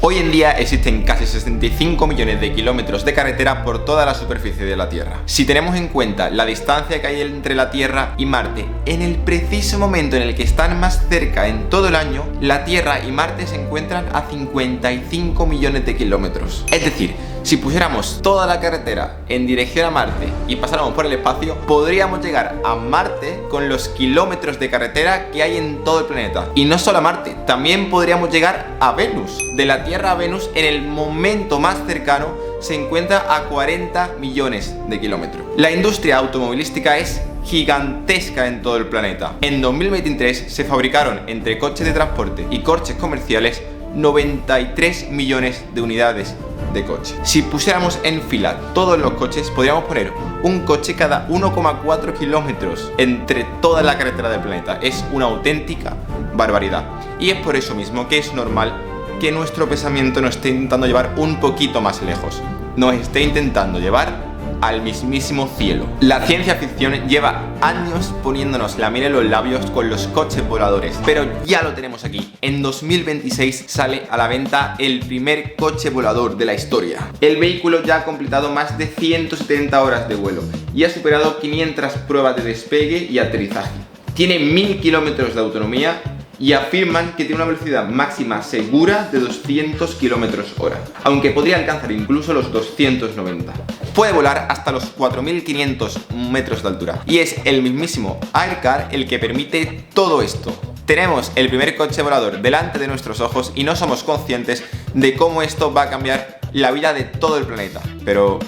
Hoy en día existen casi 65 millones de kilómetros de carretera por toda la superficie de la Tierra. Si tenemos en cuenta la distancia que hay entre la Tierra y Marte, en el preciso momento en el que están más cerca en todo el año, la Tierra y Marte se encuentran a 55 millones de kilómetros. Es decir, si pusiéramos toda la carretera en dirección a Marte y pasáramos por el espacio, podríamos llegar a Marte con los kilómetros de carretera que hay en todo el planeta. Y no solo a Marte, también podríamos llegar a Venus. De la Tierra a Venus, en el momento más cercano, se encuentra a 40 millones de kilómetros. La industria automovilística es gigantesca en todo el planeta. En 2023 se fabricaron entre coches de transporte y coches comerciales 93 millones de unidades de coche. Si pusiéramos en fila todos los coches, podríamos poner un coche cada 1,4 kilómetros entre toda la carretera del planeta. Es una auténtica barbaridad. Y es por eso mismo que es normal que nuestro pensamiento nos esté intentando llevar un poquito más lejos. Nos esté intentando llevar al mismísimo cielo. La ciencia ficción lleva años poniéndonos la miel en los labios con los coches voladores, pero ya lo tenemos aquí. En 2026 sale a la venta el primer coche volador de la historia. El vehículo ya ha completado más de 170 horas de vuelo y ha superado 500 pruebas de despegue y aterrizaje. Tiene 1000 kilómetros de autonomía y afirman que tiene una velocidad máxima segura de 200 km/h, aunque podría alcanzar incluso los 290. Puede volar hasta los 4500 metros de altura y es el mismísimo Aircar el que permite todo esto. Tenemos el primer coche volador delante de nuestros ojos y no somos conscientes de cómo esto va a cambiar la vida de todo el planeta. Pero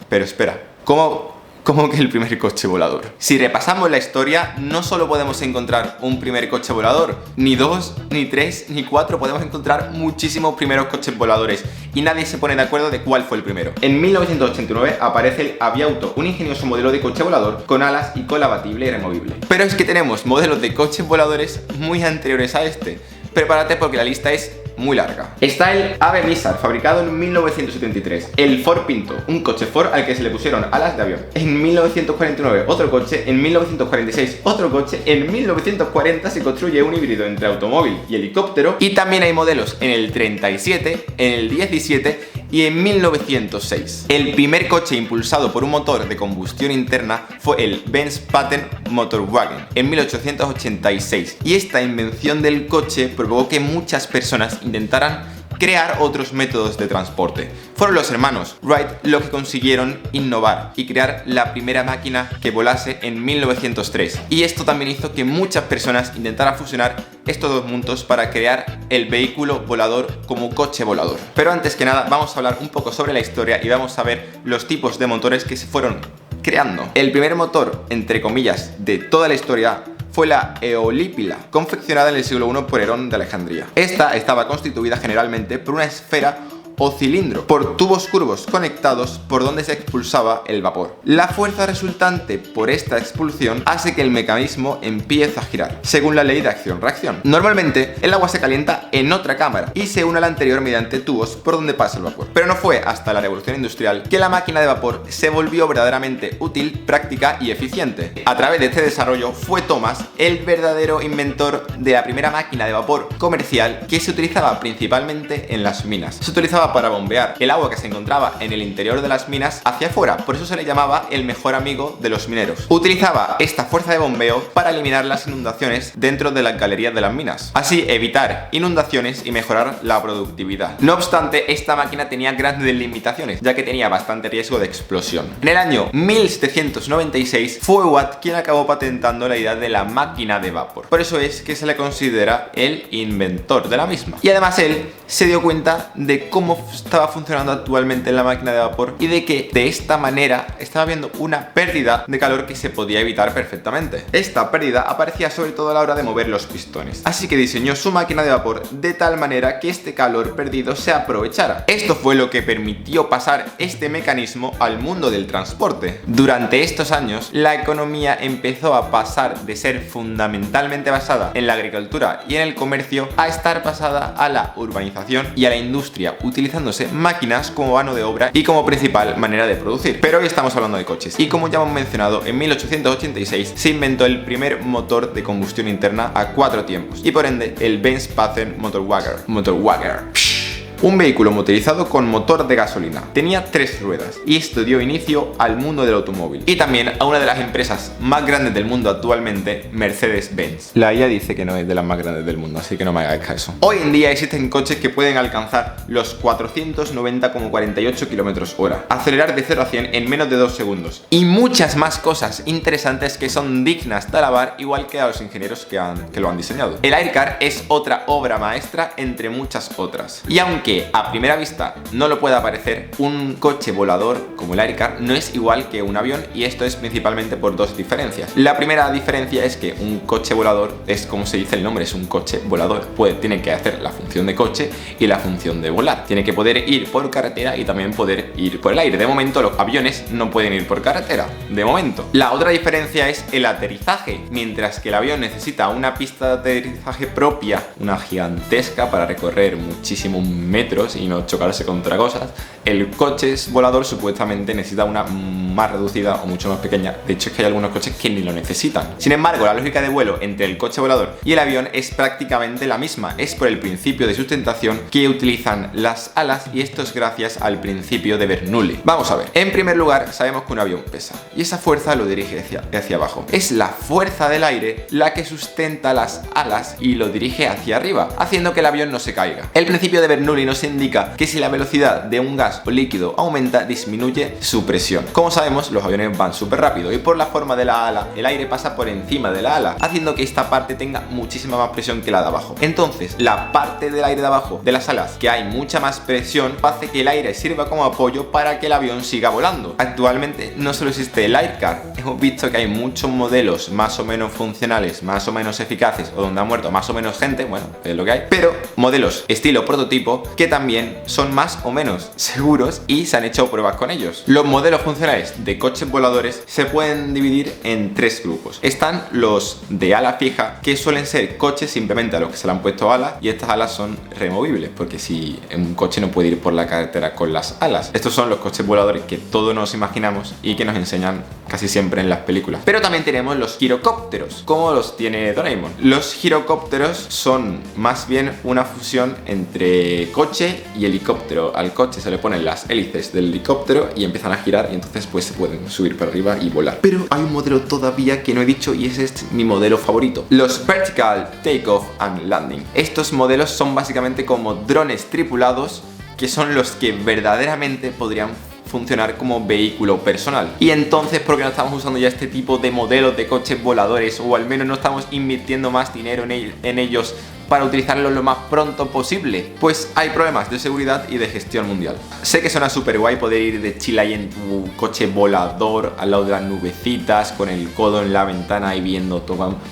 espera, ¿Cómo que el primer coche volador? Si repasamos la historia, no solo podemos encontrar un primer coche volador, ni dos, ni tres, ni cuatro, podemos encontrar muchísimos primeros coches voladores y nadie se pone de acuerdo de cuál fue el primero. En 1989 aparece el Aviauto, un ingenioso modelo de coche volador con alas y cola abatible y removible. Pero es que tenemos modelos de coches voladores muy anteriores a este. Prepárate porque la lista es muy larga. Está el Ave Missar, fabricado en 1973. El Ford Pinto, un coche Ford al que se le pusieron alas de avión. En 1949 otro coche, en 1946 otro coche, en 1940 se construye un híbrido entre automóvil y helicóptero. Y también hay modelos en el 37, en el 17 y en 1906. El primer coche impulsado por un motor de combustión interna fue el Benz Patent Motorwagen en 1886. Y esta invención del coche provocó que muchas personas intentaran crear otros métodos de transporte. Fueron los hermanos Wright los que consiguieron innovar y crear la primera máquina que volase en 1903. Y esto también hizo que muchas personas intentaran fusionar estos dos mundos para crear el vehículo volador como coche volador. Pero antes que nada vamos a hablar un poco sobre la historia y vamos a ver los tipos de motores que se fueron creando. El primer motor, entre comillas, de toda la historia fue la eolípila, confeccionada en el siglo I por Herón de Alejandría. Esta estaba constituida generalmente por una esfera o cilindro, por tubos curvos conectados por donde se expulsaba el vapor. La fuerza resultante por esta expulsión hace que el mecanismo empiece a girar, según la ley de acción-reacción. Normalmente, el agua se calienta en otra cámara y se une a la anterior mediante tubos por donde pasa el vapor. Pero no fue hasta la revolución industrial que la máquina de vapor se volvió verdaderamente útil, práctica y eficiente. A través de este desarrollo fue Thomas el verdadero inventor de la primera máquina de vapor comercial que se utilizaba principalmente en las minas. Se utilizaba para bombear el agua que se encontraba en el interior de las minas hacia afuera, por eso se le llamaba el mejor amigo de los mineros. Utilizaba esta fuerza de bombeo para eliminar las inundaciones dentro de las galerías de las minas, así evitar inundaciones y mejorar la productividad. No obstante, esta máquina tenía grandes limitaciones, ya que tenía bastante riesgo de explosión. En el año 1796 fue Watt quien acabó patentando la idea de la máquina de vapor. Por eso es que se le considera el inventor de la misma. Y además él se dio cuenta de cómo estaba funcionando actualmente la máquina de vapor y de que de esta manera estaba habiendo una pérdida de calor que se podía evitar perfectamente. Esta pérdida aparecía sobre todo a la hora de mover los pistones, así que diseñó su máquina de vapor de tal manera que este calor perdido se aprovechara. Esto fue lo que permitió pasar este mecanismo al mundo del transporte. Durante estos años, la economía empezó a pasar de ser fundamentalmente basada en la agricultura y en el comercio a estar basada a la urbanización y a la industria, utilizándose máquinas como mano de obra y como principal manera de producir. Pero hoy estamos hablando de coches y como ya hemos mencionado, en 1886 se inventó el primer motor de combustión interna a 4 tiempos y por ende el Benz Patent Motorwagen. un vehículo motorizado con motor de gasolina. Tenía 3 ruedas y esto dio inicio al mundo del automóvil y también a una de las empresas más grandes del mundo actualmente, Mercedes-Benz. La IA dice que no es de las más grandes del mundo, así que no me hagáis caso. Hoy en día existen coches que pueden alcanzar los 490,48 km/h, acelerar de 0 a 100 en menos de 2 segundos y muchas más cosas interesantes que son dignas de alabar, igual que a los ingenieros que lo han diseñado. El Aircar es otra obra maestra entre muchas otras. Y aunque a primera vista no lo pueda parecer, un coche volador como el Aircar no es igual que un avión, y esto es principalmente por 2 diferencias. La primera diferencia es que un coche volador es como se dice el nombre, es un coche volador. Tiene que hacer la función de coche y la función de volar. Tiene que poder ir por carretera y también poder ir por el aire. De momento los aviones no pueden ir por carretera, de momento. La otra diferencia es el aterrizaje. Mientras que el avión necesita una pista de aterrizaje propia, una gigantesca para recorrer muchísimos metros y no chocarse contra cosas, el coche volador supuestamente necesita una más reducida o mucho más pequeña. De hecho es que hay algunos coches que ni lo necesitan. Sin embargo, la lógica de vuelo entre el coche volador y el avión es prácticamente la misma. Es por el principio de sustentación que utilizan las alas, y esto es gracias al principio de Bernoulli. Vamos a ver. En primer lugar, sabemos que un avión pesa y esa fuerza lo dirige hacia abajo. Es la fuerza del aire la que sustenta las alas y lo dirige hacia arriba, haciendo que el avión no se caiga. El principio de Bernoulli nos indica que si la velocidad de un gas o líquido aumenta, disminuye su presión. Como sabemos, los aviones van súper rápido y por la forma de la ala, el aire pasa por encima de la ala, haciendo que esta parte tenga muchísima más presión que la de abajo. Entonces, la parte del aire de abajo de las alas, que hay mucha más presión, hace que el aire sirva como apoyo para que el avión siga volando. Actualmente no solo existe el Aircar, hemos visto que hay muchos modelos más o menos funcionales, más o menos eficaces, o donde ha muerto más o menos gente, bueno, es lo que hay, pero modelos estilo prototipo que también son más o menos seguros y se han hecho pruebas con ellos. Los modelos funcionales de coches voladores se pueden dividir en 3 grupos. Están los de ala fija, que suelen ser coches simplemente a los que se le han puesto alas, y estas alas son removibles, porque si un coche no puede ir por la carretera con las alas. Estos son los coches voladores que todos nos imaginamos y que nos enseñan casi siempre en las películas. Pero también tenemos los girocópteros, como los tiene Doraemon. Los girocópteros son más bien una fusión entre coche y helicóptero. Al coche se le ponen las hélices del helicóptero y empiezan a girar, y entonces pues se pueden subir para arriba y volar. Pero hay un modelo todavía que no he dicho, y ese es mi modelo favorito: los Vertical Takeoff and Landing. Estos modelos son básicamente como drones tripulados, que son los que verdaderamente podrían funcionar como vehículo personal. Y entonces, ¿por qué no estamos usando ya este tipo de modelos de coches voladores? O al menos no estamos invirtiendo más dinero en ellos para utilizarlo lo más pronto posible. Pues hay problemas de seguridad y de gestión mundial. Sé que suena súper guay poder ir de chill ahí en tu coche volador al lado de las nubecitas, con el codo en la ventana y viendo,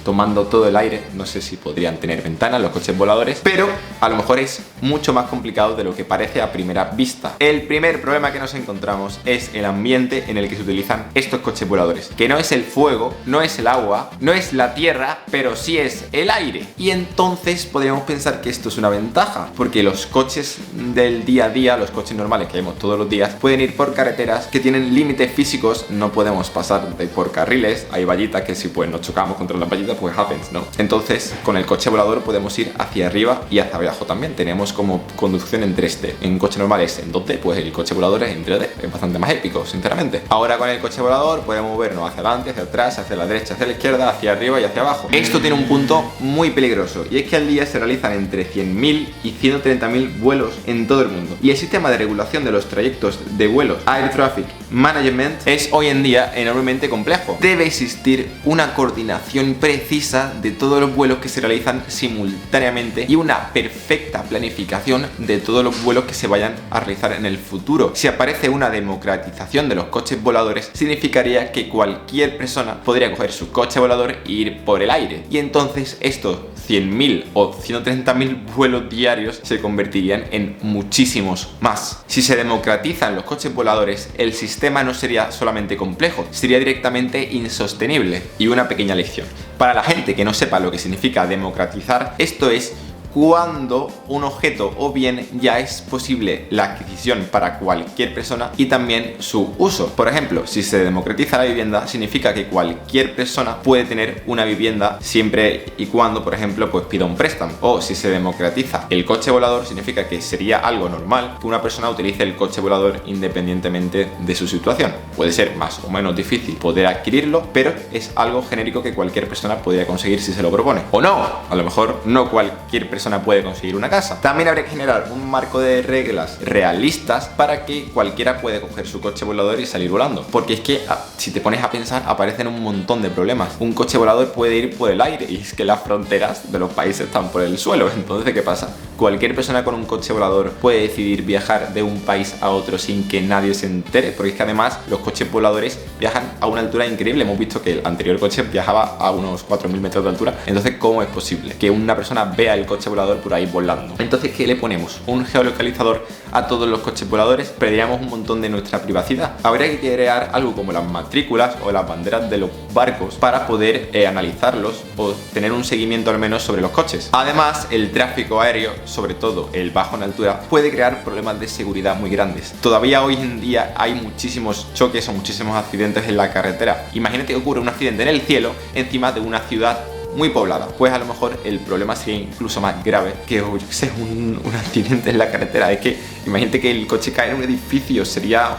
tomando todo el aire. No sé si podrían tener ventanas los coches voladores, pero a lo mejor es mucho más complicado de lo que parece a primera vista. El primer problema que nos encontramos es el ambiente en el que se utilizan estos coches voladores, que no es el fuego, no es el agua, no es la tierra, pero sí es el aire. Y entonces podríamos pensar que esto es una ventaja, porque los coches del día a día, los coches normales que vemos todos los días, pueden ir por carreteras que tienen límites físicos. No podemos pasar por carriles, hay vallitas que si pues nos chocamos contra las vallitas pues happens, ¿no? Entonces con el coche volador podemos ir hacia arriba y hacia abajo también. Tenemos como conducción en 3D. En un coche normal es en 2D, pues el coche volador es en 3D. Es bastante más épico, sinceramente. Ahora con el coche volador podemos movernos hacia adelante, hacia atrás, hacia la derecha, hacia la izquierda, hacia arriba y hacia abajo. Esto tiene un punto muy peligroso, y es que al día se realizan entre 100.000 y 130.000 vuelos en todo el mundo, y el sistema de regulación de los trayectos de vuelos, Air Traffic Management, es hoy en día enormemente complejo. Debe existir una coordinación precisa de todos los vuelos que se realizan simultáneamente y una perfecta planificación de todos los vuelos que se vayan a realizar en el futuro. Si aparece una democratización de los coches voladores, significaría que cualquier persona podría coger su coche volador e ir por el aire, y entonces estos 100.000 o 130.000 vuelos diarios se convertirían en muchísimos más. Si se democratizan los coches voladores, el sistema no sería solamente complejo, sería directamente insostenible. Y una pequeña lección: para la gente que no sepa lo que significa democratizar, esto es cuando un objeto o bien ya es posible la adquisición para cualquier persona y también su uso. Por ejemplo, si se democratiza la vivienda, significa que cualquier persona puede tener una vivienda siempre y cuando, por ejemplo, pues pida un préstamo. O si se democratiza el coche volador, significa que sería algo normal que una persona utilice el coche volador independientemente de su situación. Puede ser más o menos difícil poder adquirirlo, pero es algo genérico que cualquier persona podría conseguir si se lo propone. O no, a lo mejor no cualquier persona puede conseguir una casa. También habría que generar un marco de reglas realistas para que cualquiera pueda coger su coche volador y salir volando. Porque es que si te pones a pensar, aparecen un montón de problemas. Un coche volador puede ir por el aire y es que las fronteras de los países están por el suelo. Entonces, ¿qué pasa? Cualquier persona con un coche volador puede decidir viajar de un país a otro sin que nadie se entere, porque es que además los coches voladores viajan a una altura increíble. Hemos visto que el anterior coche viajaba a unos 4.000 metros de altura. Entonces, ¿cómo es posible que una persona vea el coche volador por ahí volando? Entonces, ¿qué le ponemos? Un geolocalizador a todos los coches voladores. Perderíamos un montón de nuestra privacidad. Habría que crear algo como las matrículas o las banderas de los barcos para poder analizarlos o tener un seguimiento al menos sobre los coches. Además, el tráfico aéreo, sobre todo el bajo en altura, puede crear problemas de seguridad muy grandes. Todavía hoy en día hay muchísimos choques o muchísimos accidentes en la carretera. Imagínate que ocurre un accidente en el cielo encima de una ciudad muy poblada, pues a lo mejor el problema sería incluso más grave que un accidente en la carretera. Es que imagínate que el coche cae en un edificio, sería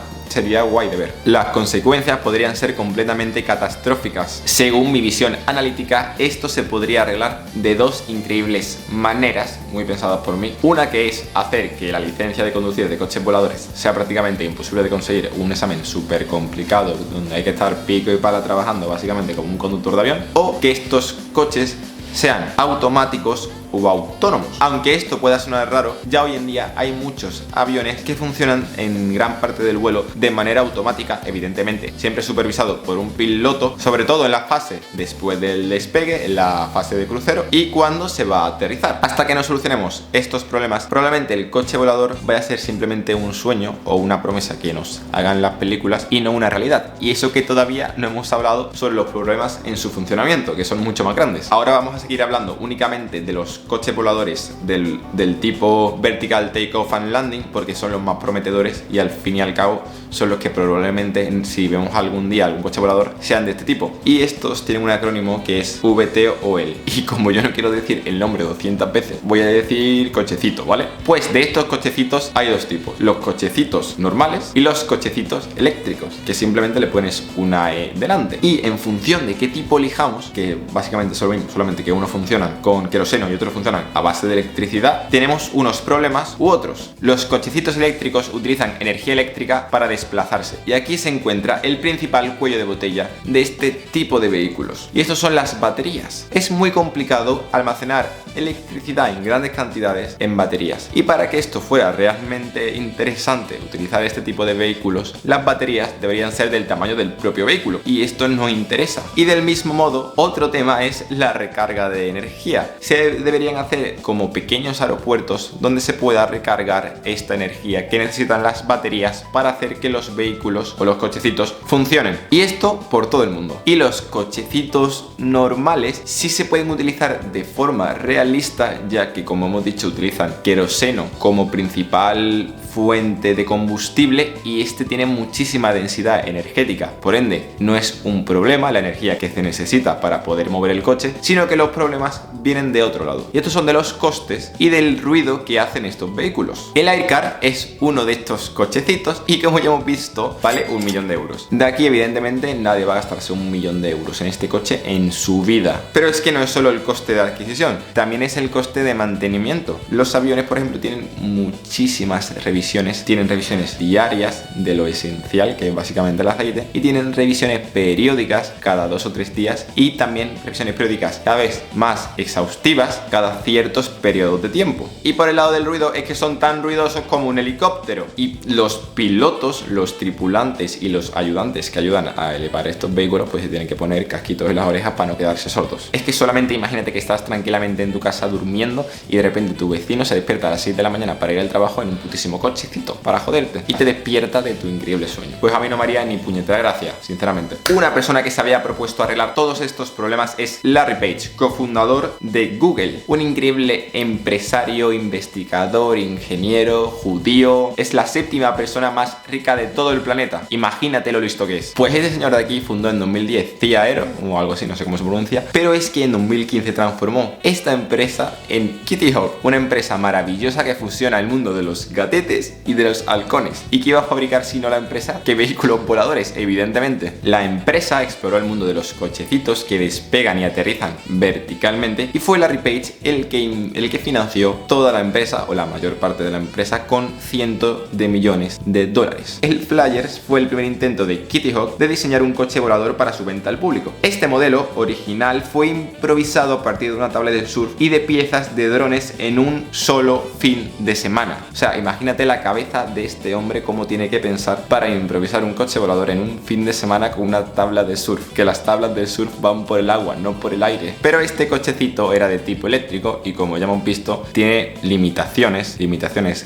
guay de ver. Las consecuencias podrían ser completamente catastróficas. Según mi visión analítica, esto se podría arreglar de dos increíbles maneras, muy pensadas por mí. Una que es hacer que la licencia de conducir de coches voladores sea prácticamente imposible de conseguir, un examen súper complicado donde hay que estar pico y pala trabajando básicamente como un conductor de avión, o que estos coches sean automáticos o autónomos. Aunque esto pueda sonar raro, ya hoy en día hay muchos aviones que funcionan en gran parte del vuelo de manera automática, evidentemente siempre supervisado por un piloto, sobre todo en la fase después del despegue, en la fase de crucero y cuando se va a aterrizar. Hasta que no solucionemos estos problemas, probablemente el coche volador vaya a ser simplemente un sueño o una promesa que nos hagan las películas y no una realidad. Y eso que todavía no hemos hablado sobre los problemas en su funcionamiento, que son mucho más grandes. Ahora vamos a seguir hablando únicamente de los coches voladores del tipo Vertical Takeoff and Landing, porque son los más prometedores y al fin y al cabo son los que probablemente, si vemos algún día algún coche volador, sean de este tipo. Y estos tienen un acrónimo que es VTOL. Y como yo no quiero decir el nombre 200 veces, voy a decir cochecito, ¿vale? Pues de estos cochecitos hay dos tipos: los cochecitos normales y los cochecitos eléctricos, que simplemente le pones una E delante. Y en función de qué tipo elijamos, que básicamente solamente que uno funciona con queroseno y otros funcionan a base de electricidad, tenemos unos problemas u otros. Los cochecitos eléctricos utilizan energía eléctrica para desplazarse, y aquí se encuentra el principal cuello de botella de este tipo de vehículos, y estos son las baterías. Es muy complicado almacenar electricidad en grandes cantidades en baterías, y para que esto fuera realmente interesante utilizar este tipo de vehículos, las baterías deberían ser del tamaño del propio vehículo, y esto no interesa. Y del mismo modo, otro tema es la recarga de energía. Se deberían hacer como pequeños aeropuertos donde se pueda recargar esta energía que necesitan las baterías para hacer que los vehículos o los cochecitos funcionen, y esto por todo el mundo. Y los cochecitos normales sí se pueden utilizar de forma realista, ya que, como hemos dicho, utilizan queroseno como principal fuente de combustible, y este tiene muchísima densidad energética. Por ende, no es un problema la energía que se necesita para poder mover el coche, sino que los problemas vienen de otro lado. Y estos son de los costes y del ruido que hacen estos vehículos. El Aircar es uno de estos cochecitos y, como ya hemos visto, vale 1 millón de euros. De aquí, evidentemente, nadie va a gastarse 1 millón de euros en este coche en su vida. Pero es que no es solo el coste de adquisición, también es el coste de mantenimiento. Los aviones, por ejemplo, tienen muchísimas revisiones. Tienen revisiones diarias de lo esencial, que es básicamente el aceite, y tienen revisiones periódicas cada 2 o 3 días, y también revisiones periódicas cada vez más exhaustivas cada ciertos periodos de tiempo. Y por el lado del ruido, es que son tan ruidosos como un helicóptero, y los pilotos, los tripulantes y los ayudantes que ayudan a elevar estos vehículos, pues se tienen que poner casquitos en las orejas para no quedarse sordos. Es que solamente imagínate que estás tranquilamente en tu casa durmiendo y de repente tu vecino se despierta a las 6 de la mañana para ir al trabajo en un putísimo coche. cochecito para joderte y te despierta de tu increíble sueño. Pues a mí no me haría ni puñetera gracia, sinceramente. Una persona que se había propuesto arreglar todos estos problemas es Larry Page, cofundador de Google, un increíble empresario, investigador, ingeniero, judío. Es la séptima persona más rica de todo el planeta. Imagínate lo listo que es. Pues ese señor de aquí fundó en 2010 Tia Aero, o algo así, no sé cómo se pronuncia, pero es que en 2015 transformó esta empresa en Kitty Hawk, una empresa maravillosa que fusiona el mundo de los gatetes y de los halcones. ¿Y qué iba a fabricar sino la empresa? ¿Qué vehículos voladores? Evidentemente. La empresa exploró el mundo de los cochecitos que despegan y aterrizan verticalmente y fue Larry Page el que financió toda la empresa, o la mayor parte de la empresa, con cientos de millones de dólares. El Flyers fue el primer intento de Kitty Hawk de diseñar un coche volador para su venta al público. Este modelo original fue improvisado a partir de una tabla de surf y de piezas de drones en un solo fin de semana. O sea, imagínate la cabeza de este hombre cómo tiene que pensar para improvisar un coche volador en un fin de semana con una tabla de surf, que las tablas de surf van por el agua, no por el aire. Pero este cochecito era de tipo eléctrico y, como ya hemos visto, tiene limitaciones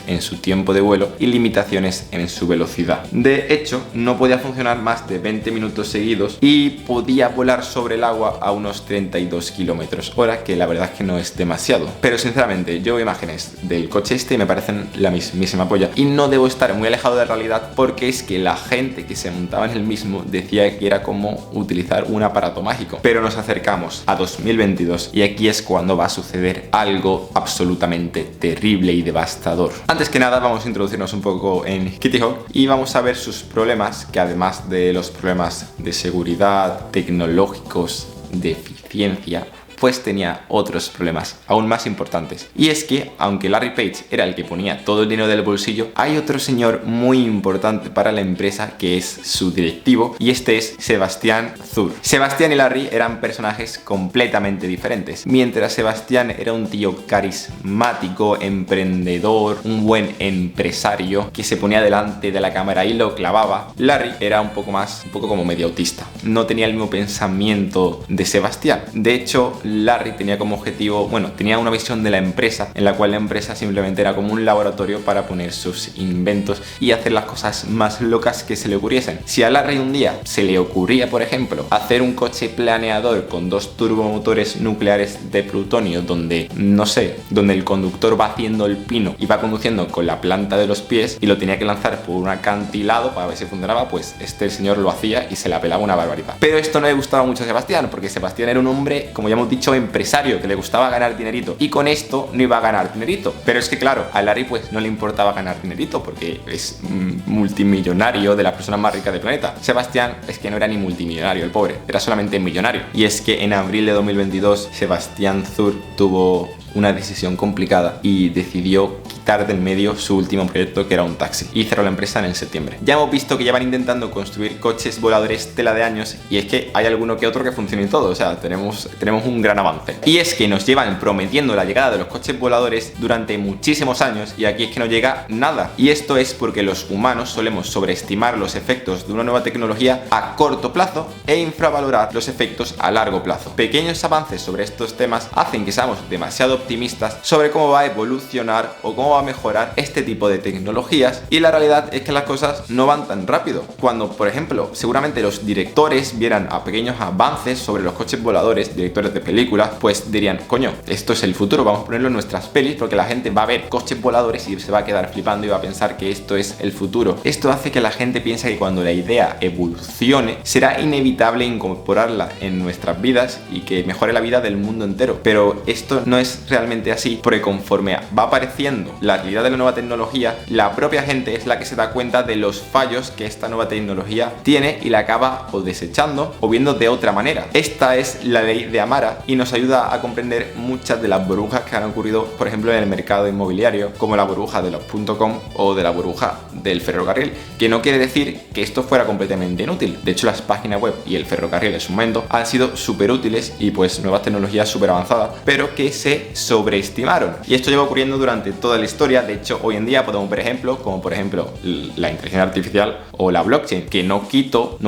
en su tiempo de vuelo y limitaciones en su velocidad. De hecho, no podía funcionar más de 20 minutos seguidos y podía volar sobre el agua a unos 32 kilómetros hora, que la verdad es que no es demasiado. Pero sinceramente, yo veo imágenes del coche este y me parecen la mismísima polla, y no debo estar muy alejado de la realidad, porque es que la gente que se montaba en el mismo decía que era como utilizar un aparato mágico. Pero nos acercamos a 2022 y aquí es cuando va a suceder algo absolutamente terrible y devastador. Antes que nada, vamos a introducirnos un poco en Kitty Hawk y vamos a ver sus problemas, que además de los problemas de seguridad, tecnológicos, de eficiencia, pues tenía otros problemas aún más importantes. Y es que, aunque Larry Page era el que ponía todo el dinero del bolsillo, hay otro señor muy importante para la empresa que es su directivo, y este es Sebastian Zur. Sebastian y Larry eran personajes completamente diferentes. Mientras Sebastian era un tío carismático, emprendedor, un buen empresario que se ponía delante de la cámara y lo clavaba, Larry era un poco como medio autista. No tenía el mismo pensamiento de Sebastian. De hecho, Larry tenía como objetivo, tenía una visión de la empresa en la cual la empresa simplemente era como un laboratorio para poner sus inventos y hacer las cosas más locas que se le ocurriesen. Si a Larry un día se le ocurría, por ejemplo, hacer un coche planeador con 2 turbomotores nucleares de plutonio donde el conductor va haciendo el pino y va conduciendo con la planta de los pies y lo tenía que lanzar por un acantilado para ver si funcionaba, pues el señor lo hacía y se la pelaba una barbaridad. Pero esto no le gustaba mucho a Sebastián, porque Sebastián era un hombre, como ya hemos dicho, empresario, que le gustaba ganar dinerito, y con esto no iba a ganar dinerito. Pero es que claro, a Larry pues no le importaba ganar dinerito porque es multimillonario, de las personas más ricas del planeta. Sebastián es que no era ni multimillonario, el pobre, era solamente millonario. Y es que en abril de 2022 Sebastian Zur tuvo una decisión complicada y decidió quitar del medio su último proyecto, que era un taxi, y cerró la empresa en septiembre. Ya hemos visto que llevan intentando construir coches voladores tela de años, y es que hay alguno que otro que funciona y todo, o sea, tenemos un gran avance. Y es que nos llevan prometiendo la llegada de los coches voladores durante muchísimos años, y aquí es que no llega nada. Y esto es porque los humanos solemos sobreestimar los efectos de una nueva tecnología a corto plazo e infravalorar los efectos a largo plazo. Pequeños avances sobre estos temas hacen que seamos demasiado optimistas sobre cómo va a evolucionar o cómo va a mejorar este tipo de tecnologías, y la realidad es que las cosas no van tan rápido. Cuando, por ejemplo, seguramente los directores vieran a pequeños avances sobre los coches voladores, directores de películas, pues dirían, coño, esto es el futuro, vamos a ponerlo en nuestras pelis, porque la gente va a ver coches voladores y se va a quedar flipando y va a pensar que esto es el futuro. Esto hace que la gente piense que cuando la idea evolucione será inevitable incorporarla en nuestras vidas y que mejore la vida del mundo entero. Pero esto no es realmente así, porque conforme va apareciendo la realidad de la nueva tecnología, la propia gente es la que se da cuenta de los fallos que esta nueva tecnología tiene y la acaba o desechando o viendo de otra manera. Esta es la ley de Amara y nos ayuda a comprender muchas de las burbujas que han ocurrido, por ejemplo, en el mercado inmobiliario, como la burbuja de los .com o de la burbuja del ferrocarril, que no quiere decir que esto fuera completamente inútil. De hecho, las páginas web y el ferrocarril en su momento han sido súper útiles y pues nuevas tecnologías súper avanzadas, pero que se sobreestimaron. Y esto lleva ocurriendo durante toda la historia. De hecho, hoy en día podemos ver ejemplos como por ejemplo la inteligencia artificial o la blockchain, que no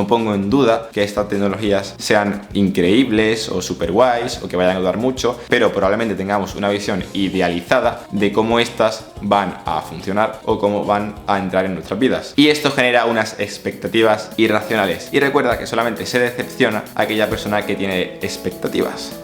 pongo en duda que estas tecnologías sean increíbles o super guays o que vayan a ayudar mucho, pero probablemente tengamos una visión idealizada de cómo estas van a funcionar o cómo van a entrar en nuestras vidas. Y esto genera unas expectativas irracionales. Y recuerda que solamente se decepciona a aquella persona que tiene expectativas.